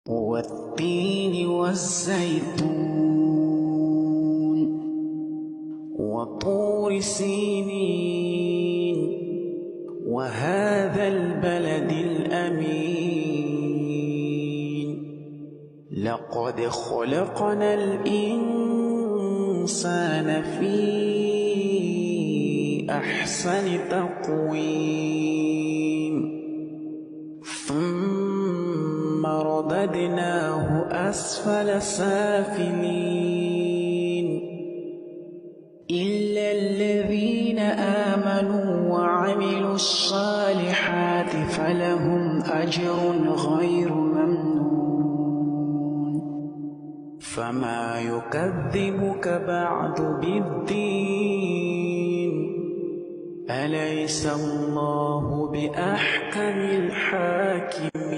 والتين والزيتون وطور سينين وهذا البلد الأمين لقد خلقنا الإنسان في أحسن تقويم ثم رددناه أسفل سافلين إلا الذين آمنوا وعملوا الصالحات فلهم أجر غير ممنون فما يكذبك بعد بالدين أليس الله بأحكم الحاكمين